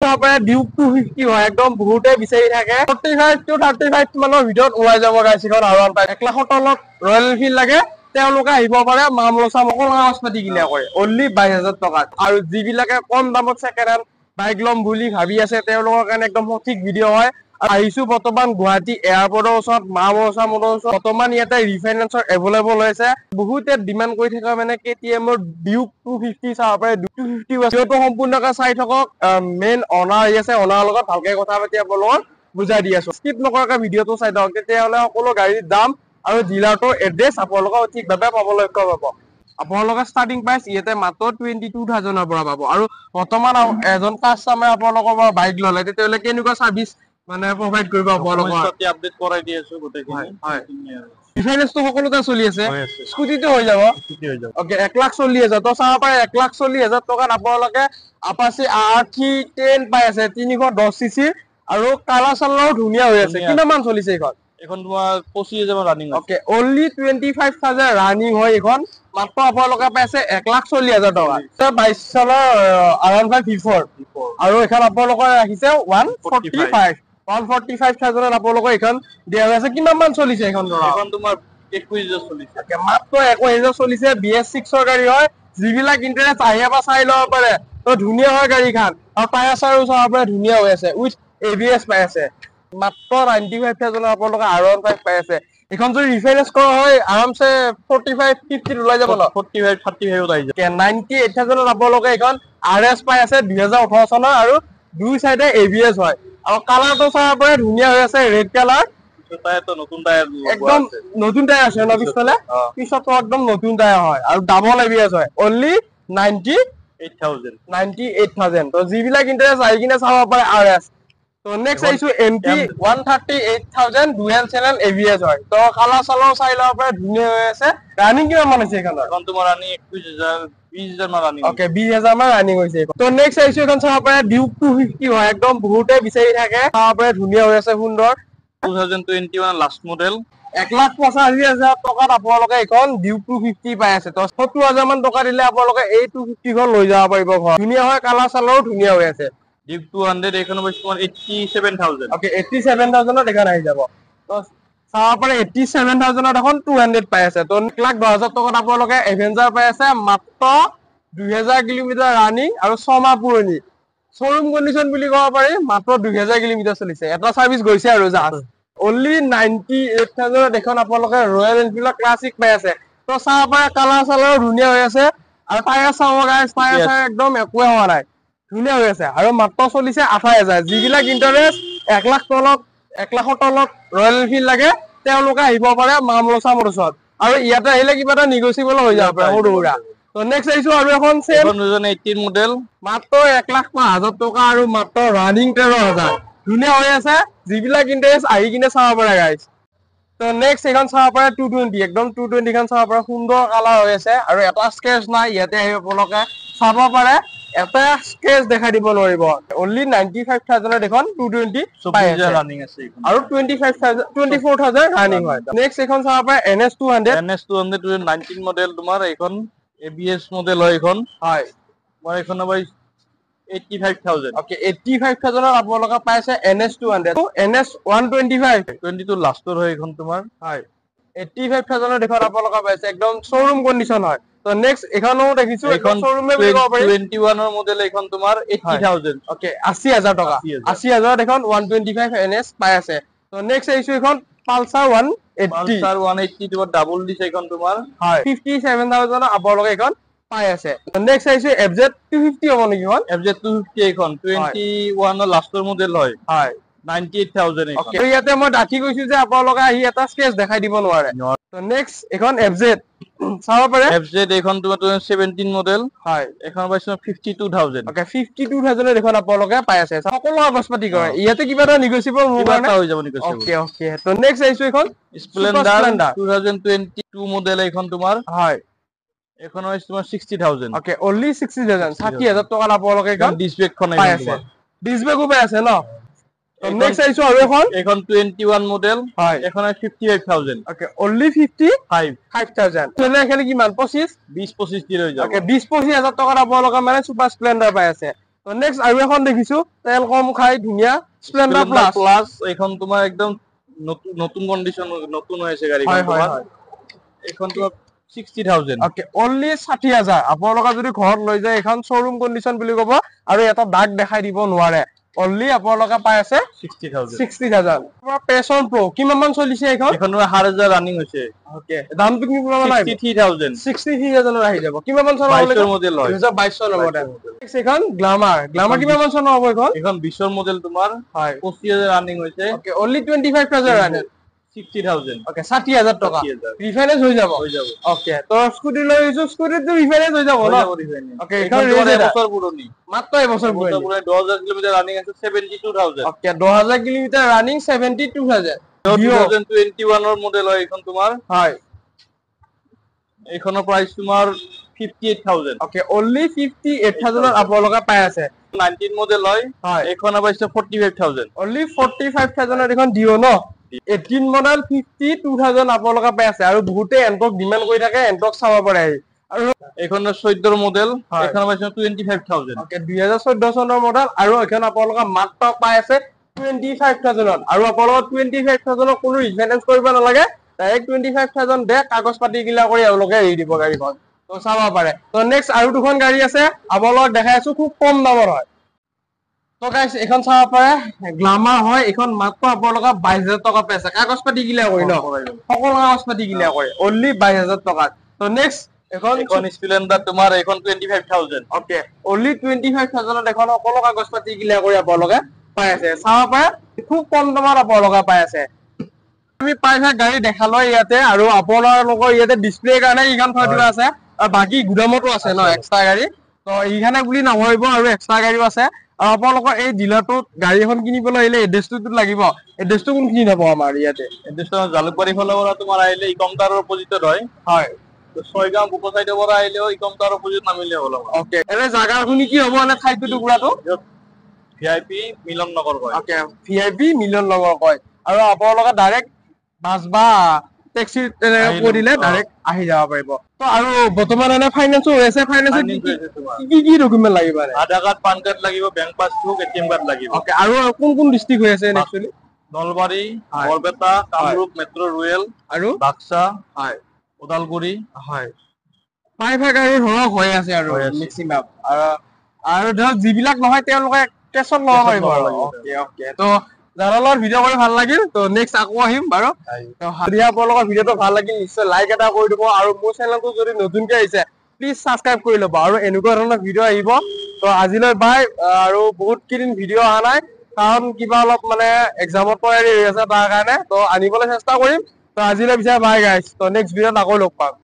চাব পাৰে ডিউক 250 হয় একদম বহুতে বিচাৰি থাকে 45 to 35 মানৰ ভিতৰত ওলাই যাব গাইছ এখন R1 5 1 লাখৰ তলত ৰয়েল এনফিল্ড লাগে তেওঁলোকে আহিব পাৰে মামলছা মকল কাগজপাতি কিনা কৰে অনলি 22000 টকা আৰু যিবিলাকে কম দামত সেকেন্ড হ্যান্ড বাইক লম বুলি ভাবি আছে তেওঁলোকৰ কাৰণে একদম সঠিক ভিডিঅ' হয় আহিছো বৰ্তমান গুৱাহাটী এয়াৰপৰ্টৰ ওচৰত মামলছা মোটৰৰ ওচৰত বৰ্তমান ইয়াতে ৰিফাইনেন্সৰ এভেইলেবল হৈছে বহুতে ডিমান্ড কৰি থকা মানে কেটিএমৰ ডিউক 250 চাব পাৰে 250 আছে তো সম্পূৰ্ণকৈ চাই থাকক মেইন অনাৰ আছে অনাৰ লগত ভালকে কথা পাতি আপোনালোকক বুজাই দি আছো স্কিপ নকৰাকৈ ভিডিঅ'টো চাই থাকক তেতিয়াহ'লে সকলো গাড়ীৰ দাম আৰু ডিলাৰটোৰ এড্ৰেছ আপোনালোকক ঠিকভাৱে পাবলৈ সক্ষম হ'ব আপোনালোকে ষ্টাৰ্টিং প্ৰাইচ ইয়াতে মাত্ৰ 22000 ৰ পৰা পাব আৰু বৰ্তমান এজন কাস্টমাৰে আপোনালোকৰ পৰা বাইক ললে তেতিয়াহ'লে কেনেকুৱা সাৰ্ভিস মানে প্ৰভাইড কৰিব আপোনালোকক আপডেট কৰাই দি আছো গোটেইখিনি হয় ৰিফাইনেন্সটো সকলোতে চলি আছে স্কুটিটো হৈ যাব ওকে 1,40,000 তো চাব পাৰে 1,40,000 টকাত আপোনালোকে আপাচি R310 পাই আছে 310 cc আৰু কালাৰ চালাৰো ধুনীয়া হৈ আছে কিমান মান চলিছে এখন তোমাৰ 25000 ৰানিং ওকে অনলি 25000 ৰানিং হয় এখন মাত্ৰ আপোনালোকে পাইছে 1,40,000 টকা 22 চনৰ R15 V4 আৰু এখন আপোনালোকৰ ৰাখিছে 145,000 আপোনালোকৰ এখন দিয়া আছে কিমান মান চলিছে এখন তোমাৰ 21000 চলিছে ওকে মাত্ৰ 21000 চলিছে BS6 ৰ গাড়ী হয় যিবিলাক ইন্টাৰেষ্ট আহিবা চাই লব পাৰে তো ধুনীয়া হয় গাড়ীখন আৰু টায়াৰ চাৰো চাব পাৰে ধুনীয়া হৈ আছে উইথ ABS পাই আছে মাত্ৰ 95000 আপোনালোকে R15 পাই আছে এখন যদি ৰিফাইনেন্স কৰা হয় আৰামছে 45-50 ওলাই যাব ন 45-35 ওলাই যাব 98000 আপোনালোকে এখন RS পাই আছে 2018 চনৰ আৰু দুই সাইডে ABS হয় আৰু কালাৰটো চাব পাৰে ধুনীয়া হৈ আছে ৰেড কালাৰ টায়াৰটো নতুন টায়াৰ একদম নতুন টায়াৰ আছে ন পিছফালে পিছতো একদম নতুন টায়াৰ হয় আৰু ডাবল ABS হয় অনলি 98000 তো যিবিলাক ইন্টাৰেষ্ট আহি কিনে চাব পাৰে RS তো নেক্সট আইছো MT 138,000 ডুৱেল চেনেল ABS হয় তো কালাৰ চালাৰ চাই লব পাৰে ধুনীয়া হৈ আছে ৰানিং কিমান মান আছে এখন তোমাৰ ৰানিং 20000 মান ৰানিং ওকে 20000 মান ৰানিং হৈছে তো নেক্সট আইছো এখন চাব পাৰে ডিউক 250 হয় একদম বহুতে বিচাৰি থাকে চাব পাৰে ধুনীয়া হৈ আছে সুন্দৰ 2021 লাষ্ট মডেল 1,85,000 টকাত আপোনালোকে এখন ডিউক 250 পাই আছে তো 70000 মান টকা দিলে আপোনালোকে এই 250 খন লৈ যাব পাৰিব ঘৰ ধুনীয়া হয় কালাৰ চালাৰো ধুনীয়া হৈ আছে ডিউক 200 এখন হৈছে তোমাৰ 87000 ওকে 87000 ত এখন আহি যাব তো চাব পাৰে 87000 ত এখন 200 পাই আছে তো 1,10,000 টকাত আপোনালোকে এভেঞ্জাৰ পাই আছে মাত্ৰ 2000 কিলোমিটাৰ ৰানিং আৰু 6 মাহ পুৰণি শোৰুম কন্ডিশন বুলি ক'ব পাৰি মাত্ৰ 2000 কিলোমিটাৰ চলিছে এটা সাৰ্ভিস গৈছে আৰু জাস্ট অনলি 98000 এখন আপোনালোকে ৰয়েল এনফিল্ড ক্লাছিক পাই আছে তো চাব পাৰে কালাৰ চালাৰো ধুনীয়া হৈ আছে আৰু টায়াৰ চাব গাইছ টায়াৰ একদম একোৱে হোৱা নাই ধুনীয়া হৈ আছে আৰু মাত্ৰ চলিছে 28000 যিবিলাক ইন্টাৰেষ্ট 1 লাখ তলত 1 লাখৰ তলত ৰয়েল এনফিল্ড লাগে তেওঁলোকে আহিব পাৰে মামলছা মোটৰছত আৰু ইয়াতে আহিলে কিবা এটা নেগোচিয়েবল হৈ যাব পাৰে সৰুৰা তো নেক্সট আইছো আৰু এখন সেম 2018 মডেল মাত্ৰ 1,05,000 টকা আৰু মাত্ৰ ৰানিং 13000 ধুনীয়া হৈ আছে যিবিলাক ইন্টাৰেষ্ট আহি কিনে চাব পাৰে গাইছ তো নেক্সট এখন চাব পাৰে 220 একদম 220 খন চাব পাৰে সুন্দৰ কালাৰ হৈ আছে আৰু এটা স্কেচ নাই ইয়াতে আহি আপোনালোকে চাব পাৰে এটা স্কেচ দেখাই দিব নোৱাৰিব অনলি 95000 এখন 220 পাই আছে ৰানিং আছে আৰু 24000 ৰানিং হয় নেক্সট এখন চাব পাৰে NS200 2019 মডেল তোমাৰ এখন ABS মডেল হয় এখন হয় মই এখন ভাই 85000 ওকে 85000 ত আপোনালোকে পাইছে NS200 NS125 22 লাষ্টৰ হয় এখন তোমাৰ হয় 85000 ত এখন আপোনালোকে পাইছে একদম শোৰুম কন্ডিশন হয় তো নেক্সট এখনো দেখিছো এখন শোৰুমে বুলি ক'ব পাৰি 21 ৰ মডেল এখন তোমাৰ 80000 ওকে 80000 টকা 80000 ত এখন 125 NS পাই আছে তো নেক্সট আইছো এখন পালসাৰ 180 তোমাৰ ডাবল দিছে এখন তোমাৰ হয় 57000 আপোনালোকে এখন পাই আছে নেক্সট আইছো FZ 250 হ'ব নেকি হল FZ 250 এখন 21 ৰ লাষ্টৰ মডেল হয় হয় 98000 এখন ওকে ইয়াতে মই ডাকি কৈছো যে আপোনালোকে আহি এটা স্কেচ দেখাই দিব নোৱাৰে তো নেক্সট এখন FZ চাব পাৰে FZ এখন তোমাৰ 2017 মডেল হয় এখন পাইছো 52000 ওকে 52000 এখন আপোনালোকে পাই আছে সকলো কাগজপাতি কৰে ইয়াতে কিবা এটা নেগোচিয়েবল হ'ব না হৈ যাব নেগোচিয়েবল ওকে ওকে তো নেক্সট আইছো এখন স্প্লেন্ডাৰ 2022 মডেল এখন তোমাৰ হয় এখন হৈছে তোমাৰ 60000 ওকে অনলি 60000 60000 টকা আপোনালোকে এখন ডিসব্ৰেকখন পাই আছে ডিসব্ৰেকো পাই আছে ন নেক্সট আইছো আৰু এখন 21 মডেল হয় এখন 55000 ওকে অনলি 55000 তেনে এখানে কিমান 25 20 25 দি হৈ যাব ওকে 20-25000 টকা আপোনালোকে মানে সুপাৰ স্প্লেন্ডাৰ পাই আছে তো নেক্সট আৰু এখন দেখিছো তেল কম খাই ধুনীয়া স্প্লেন্ডাৰ প্লাস প্লাস এখন তোমাৰ একদম নতুন কন্ডিশন নতুন হয়েছে গাড়ীখন হয় হয় তোমাৰ হয় এখন তোমাৰ 60000 ওকে অনলি 60000 আপোনালোকে যদি ঘৰত লৈ যায় এখন শ্বৰুম কন্ডিশন বুলি ক'ব আৰু এটা দাগ দেখাই দিব নোৱাৰে অনলি আপোনালোকে পাই আছে 60000 তোমাৰ পেশন প্ৰো কিমান মান চলিছে এখন এখন 7000 ৰানিং হৈছে ওকে দামটো কিমান মান আহিব 63000 আহি যাব কিমান মান চনৰ 22 মডেল হয় 2022 চনৰ মডেল এখন গ্লামাৰ কিমান মান চনৰ হ'ব এখন 20 ৰ মডেল তোমাৰ হয় 25000 ৰানিং হৈছে ওকে অনলি 25000 ৰানিং 60000 ওকে 60000 টকা ৰিফাইনেন্স হৈ যাব ওকে তো স্কুটি লৈ আহিছো স্কুটিটো ৰিফাইনেন্স হৈ যাব ন ওকে এখন এবছৰ পুৰণি মাত্ৰ এবছৰ পুৰণি 10000 কিলোমিটাৰ ৰানিং আছে 72000 ওকে 10000 কিলোমিটাৰ ৰানিং 72000 2021 ৰ মডেল হয় এখন তোমাৰ হয় এখনৰ প্ৰাইস তোমাৰ 58000 ওকে অনলি 58000 ৰ আপোনালোকে পাই আছে 19 মডেল হয় এখন পাইছে 45000 অনলি 45000 ৰ এখন দিও ন 18 মডেল 52000 আপোনালোকে পাই আছে আৰু বহুতে এন্টক ডিমান্ড কৰি থাকে এন্টক চাব পাৰে আৰু এখনৰ 14 ৰ মডেল এখন পাইছে 25000 ওকে 2014 চনৰ মডেল আৰু এখন আপোনালোকে মাত্ৰ পাই আছে 25000 আৰু আপোনালোকে 25000 কোনো ৰিফাইনেন্স কৰিব নালাগে ডাইৰেক্ট 25000 দে কাগজ পাতি গিলা কৰি আপোনালোকে এৰি দিব গাড়ীখন তো চাব পাৰে তো নেক্সট আৰু দুখন গাড়ী আছে আপোনালোকক দেখাই আছো খুব কম দামৰ হয় তো গাইস এখন চাব পাৰে গ্লামাৰ হয় এখন মাত্ৰ আপোনালোকে 22000 টকা পাইছে কাগজ পাতি গিলা কৰি ন সকলো কাগজ পাতি গিলা কৰি অনলি 22000 টকা তো নেক্সট এখন স্প্লেন্ডাৰ তোমাৰ এখন 25000 ওকে অনলি 25000 এখন সকলো কাগজ পাতি গিলা কৰি আপোনালোকে পাই আছে চাব পাৰে খুব কম দামত আপোনালোকে পাই আছে আমি প্ৰায়ভাগ গাড়ী দেখালো ইয়াতে আৰু আপোনালোকৰ ইয়াতে ডিসপ্লে কাৰণে ইখন থৈ দিয়া আছে আৰু বাকি গুদামতো আছে ন এক্সট্ৰা গাড়ী তো ইখানে বুলি নাভাবিব আৰু এক্সট্ৰা গাড়ীও আছে আৰু আপোনালোকৰ এই ডিলাৰটোত গাড়ী এখন কিনিবলৈ আহিলে এড্ৰেছটো লাগিব এড্ৰেছটো কোনখিনি হ'ব আমাৰ ইয়াতে এড্ৰেছটো জালুকবাৰী ফালৰ পৰা তোমাৰ আহিলে ইকমটাৰৰ অপজিটত হয় হয় ছয়গাঁও বুকো চাইডৰ পৰা আহিলেও ইকমটাৰৰ অপজিট নামিলে হ'ল ওকে এনে জাগাখিনি কি হ'ব এনে ঠাইটো টুকুৰাটো ভিআইপি মিলন নগৰ কয় ওকে ভিআইপি মিলন নগৰ কয় আৰু আপোনালোকে ডাইৰেক্ট বাস বা টেক্সি কৰিলে ডাইৰেক্ট আহি যাব পাৰিব তো আৰু বৰ্তমান এনে ফাইনান্সো হৈ আছে ফাইনান্সত কি ডকুমেন্ট লাগিব আধাৰ কাৰ্ড পান কাৰ্ড লাগিব বেংক পাছবুক এটিএম কাৰ্ড লাগিব ওকে আৰু কোন ডিস্ট্ৰিক্ট হৈ আছে actually Nalbari Barpeta Kamrup metro rural আৰু বাক্সা হয় ওদালগুৰি হয় প্ৰায়ভাগ আৰু ধৰক হৈ আছে আৰু মেক্সিমাম আৰু ধৰক যিবিলাক নহয় তেওঁলোকে কেছত ল'ব পাৰিব ওকে ওকে তো জানালৰ ভিডিও কৰি ভাল লাগিল তো নেক্সট আকৌ আহিম বাৰু তো হাদিয়া আপোনালোকৰ ভিডিওটো ভাল লাগিল নিশ্চয় লাইক এটা কৰি দিব আৰু মোৰ চেনেলটো যদি নতুনকৈ আহিছে প্লিজ সাবস্ক্ৰাইব কৰি ল'ব আৰু এনেকুৱা ধৰণৰ ভিডিও আহিব তো আজিলৈ বাই আৰু বহুত কেইদিন ভিডিও অহা নাই কাৰণ কিবা অলপ মানে এক্সামত তৈয়াৰী হৈ আছে তাৰ কাৰণে তো আনিবলৈ চেষ্টা কৰিম তো আজিলৈ বিচাৰ বাই গাইছ তো নেক্সট ভিডিওত আকৌ লগ পাম